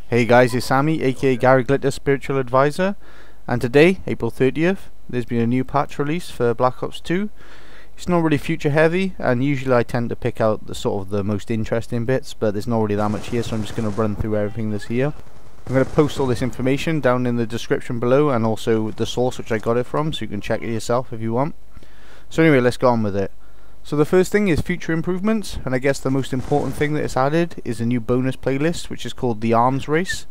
Hey guys, it's Sammy, aka Gary Glitter Spiritual Advisor, and today, April 30th, there's been a new patch release for Black Ops 2. It's not really future heavy, and usually I tend to pick out the most interesting bits, but there's not really that much here, so I'm just going to run through everything that's here. I'm going to post all this information down in the description below, and also the source which I got it from, so you can check it yourself if you want. So anyway, let's go on with it. So the first thing is future improvements, and I guess the most important thing that is added is a new bonus playlist which is called the Arms Race,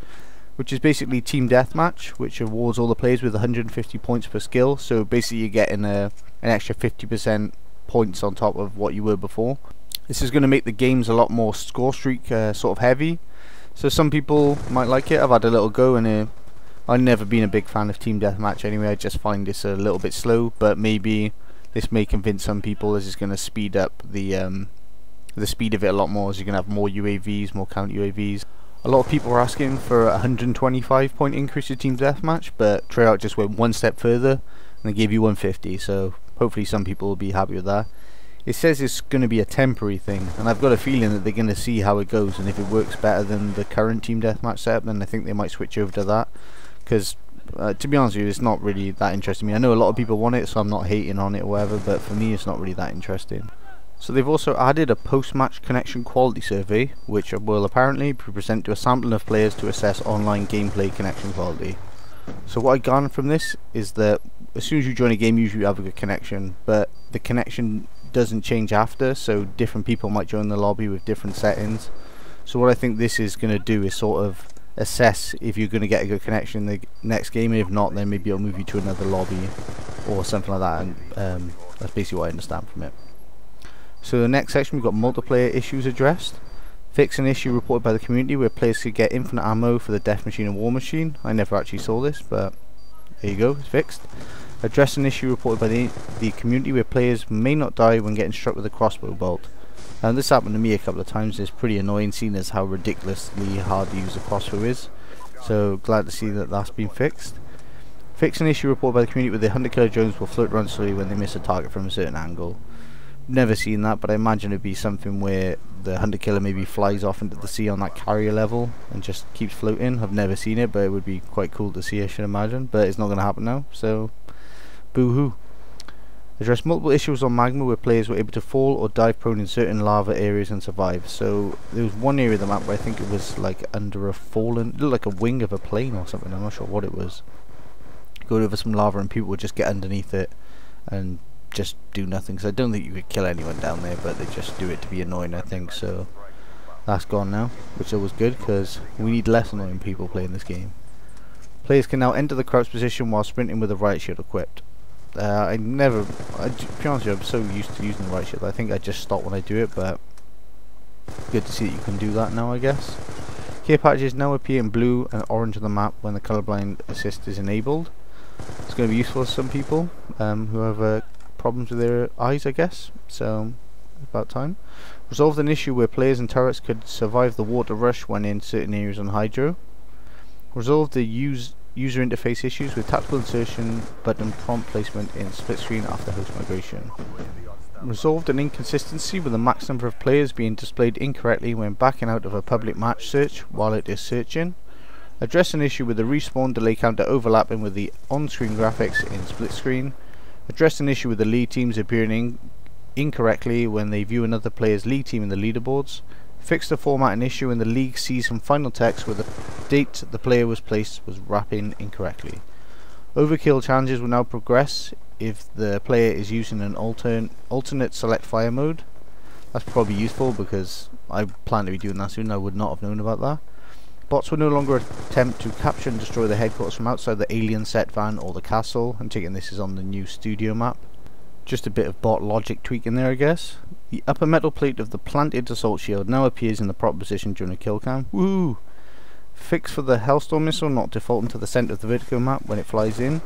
which is basically team deathmatch, which awards all the players with 150 points per skill. So basically you're getting an extra 50% points on top of what you were before. This is going to make the games a lot more score streak sort of heavy, so some people might like it. I've had a little go, and I've never been a big fan of team deathmatch anyway. I just find this a little bit slow, but maybe this may convince some people as it's going to speed up the speed of it a lot more, as you're going to have more UAVs, more count UAVs. A lot of people are asking for a 125 point increase to Team Deathmatch, but Treyarch just went one step further and they gave you 150, so hopefully some people will be happy with that. It says it's going to be a temporary thing, and I've got a feeling that they're going to see how it goes, and if it works better than the current Team Deathmatch setup, then I think they might switch over to that, because to be honest with you, it's not really that interesting to me. I know a lot of people want it, so I'm not hating on it or whatever, but for me it's not really that interesting. So they've also added a post-match connection quality survey, which will apparently be presented to a sampling of players to assess online gameplay connection quality. So what I garnered from this is that as soon as you join a game, usually you have a good connection, but the connection doesn't change after, so different people might join the lobby with different settings. So what I think this is going to do is sort of assess if you're going to get a good connection in the next game, and if not, then maybe it'll move you to another lobby or something like that, and that's basically what I understand from it. So the next section, we've got multiplayer issues addressed. Fix an issue reported by the community where players could get infinite ammo for the Death Machine and War Machine. I never actually saw this, but there you go, it's fixed. Address an issue reported by the community where players may not die when getting struck with a Crossbow Bolt. And this happened to me a couple of times. It's pretty annoying, seeing as how ridiculously hard to use a crossbow is. So glad to see that that's been fixed. Fix an issue reported by the community where the hunter killer drones will float around slowly when they miss a target from a certain angle. Never seen that, but I imagine it'd be something where the hunter killer maybe flies off into the sea on that carrier level and just keeps floating. I've never seen it, but it would be quite cool to see, I should imagine. But it's not going to happen now, so boo-hoo. Address multiple issues on Magma where players were able to fall or dive prone in certain lava areas and survive. So there was one area of the map where I think it was like under a fallen, it looked like a wing of a plane or something, I'm not sure what it was. Go over some lava and people would just get underneath it and just do nothing, because I don't think you could kill anyone down there, but they just do it to be annoying, I think. So that's gone now, which is always good, because we need less annoying people playing this game. Players can now enter the crouch position while sprinting with a riot shield equipped. To be honest with you, I'm so used to using the riot shield, I think I just stop when I do it, but good to see that you can do that now, I guess. Care packages now appear in blue and orange on the map when the colorblind assist is enabled. It's going to be useful for some people who have problems with their eyes, I guess, so about time. Resolved an issue where players and turrets could survive the water rush when in certain areas on Hydro. Resolved the user interface issues with tactical insertion button prompt placement in split screen after host migration. Resolved an inconsistency with the max number of players being displayed incorrectly when backing out of a public match search while it is searching. Address an issue with the respawn delay counter overlapping with the on-screen graphics in split screen. Address an issue with the lead teams appearing incorrectly when they view another player's lead team in the leaderboards. Fix the formatting issue in the league season final text where the date the player was placed was wrapping incorrectly. Overkill challenges will now progress if the player is using an alternate select fire mode. That's probably useful, because I plan to be doing that soon. I would not have known about that. Bots will no longer attempt to capture and destroy the headquarters from outside the alien set van or the castle. I'm taking this is on the new studio map. Just a bit of bot logic tweak in there, I guess. The upper metal plate of the planted assault shield now appears in the proper position during a kill cam. Woo! Fix for the Hellstorm missile not defaulting to the center of the vertical map when it flies in.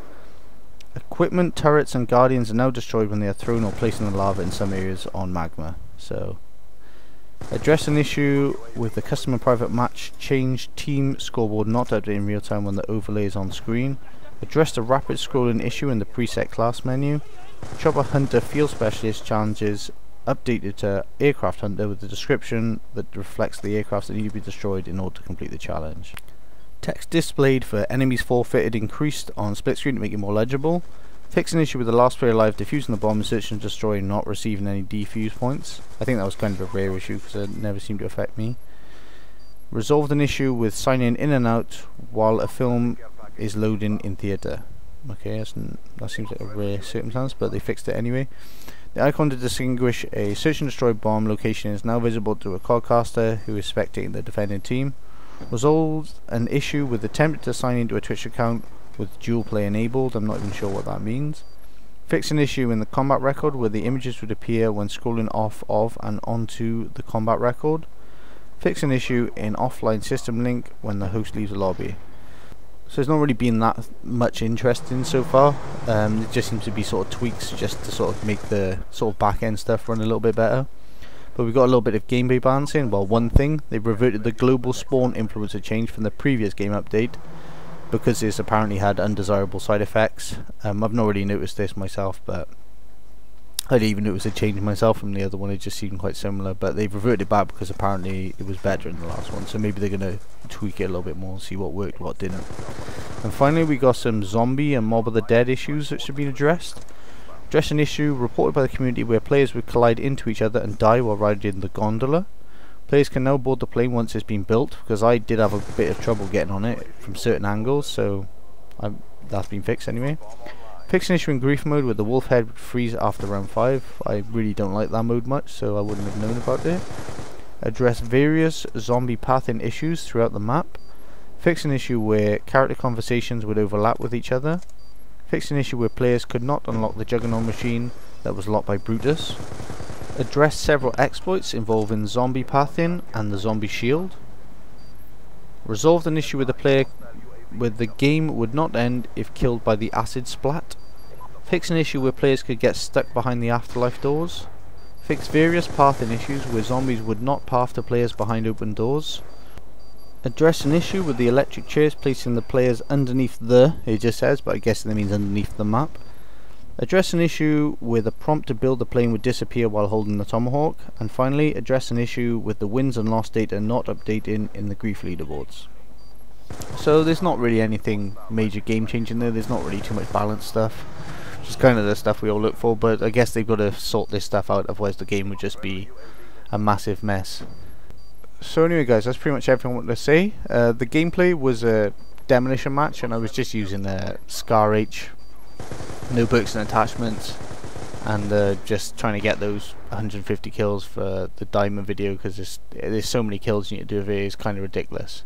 Equipment, turrets and guardians are now destroyed when they are thrown or placed in the lava in some areas on Magma. So address an issue with the custom and private match change team scoreboard not updated in real time when the overlay is on screen. Address the rapid scrolling issue in the preset class menu. Chopper Hunter Field Specialist challenges updated to Aircraft Hunter with the description that reflects the aircrafts that need to be destroyed in order to complete the challenge. Text displayed for enemies forfeited increased on split screen to make it more legible. Fix an issue with the last player alive defusing the bomb and search and destroy not receiving any defuse points. I think that was kind of a rare issue because it never seemed to affect me. Resolved an issue with signing in and out while a film is loading in theatre. Okay, that seems like a rare circumstance, but they fixed it anyway. The icon to distinguish a search and destroy bomb location is now visible to a codcaster who is spectating the defending team. Resolved an issue with attempting to sign into a Twitch account with dual play enabled. I'm not even sure what that means. Fix an issue in the combat record where the images would appear when scrolling off of and onto the combat record. Fix an issue in offline system link when the host leaves the lobby. So there's not really been that much interesting so far. It just seems to be sort of tweaks just to sort of make the sort of back end stuff run a little bit better. But we've got a little bit of gameplay balancing. Well, one thing, they've reverted the global spawn influencer change from the previous game update because it's apparently had undesirable side effects. I've not really noticed this myself, but I didn't even notice a change myself from the other one. It just seemed quite similar, but they've reverted it back because apparently it was better in the last one, so maybe they're going to tweak it a little bit more and see what worked, what didn't. And finally we got some zombie and mob of the dead issues that should be addressed. Address an issue reported by the community where players would collide into each other and die while riding the gondola. Players can now board the plane once it's been built, because I did have a bit of trouble getting on it from certain angles, so that's been fixed anyway. Fix an issue in grief mode where the wolf head would freeze after round 5. I really don't like that mode much, so I wouldn't have known about it. Address various zombie pathing issues throughout the map. Fix an issue where character conversations would overlap with each other. Fix an issue where players could not unlock the Juggernaut machine that was locked by Brutus. Address several exploits involving zombie pathing and the zombie shield. Resolved an issue with the player where the game would not end if killed by the acid splat. Fix an issue where players could get stuck behind the afterlife doors. Fix various pathing issues where zombies would not path to players behind open doors. Address an issue with the electric chairs placing the players underneath it just says, but I guess that means underneath the map. Address an issue where the prompt to build the plane would disappear while holding the tomahawk. And finally, address an issue with the wins and loss data not updating in the grief leaderboards. So there's not really anything major game changing there. There's not really too much balance stuff. Just kind of the stuff we all look for, but I guess they've got to sort this stuff out, otherwise the game would just be a massive mess. So anyway guys, that's pretty much everything I wanted to say. The gameplay was a demolition match and I was just using Scar H, notebooks and attachments, and just trying to get those 150 kills for the diamond video, because there's so many kills you need to do with it, it's kind of ridiculous.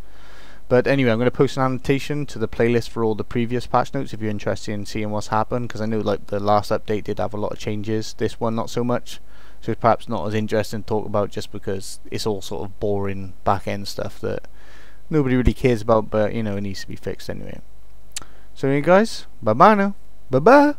But anyway, I'm going to post an annotation to the playlist for all the previous patch notes if you're interested in seeing what's happened, because I know like the last update did have a lot of changes, this one not so much, so it's perhaps not as interesting to talk about just because it's all sort of boring back end stuff that nobody really cares about, but you know, it needs to be fixed anyway. So anyway guys, bye bye now, bye bye.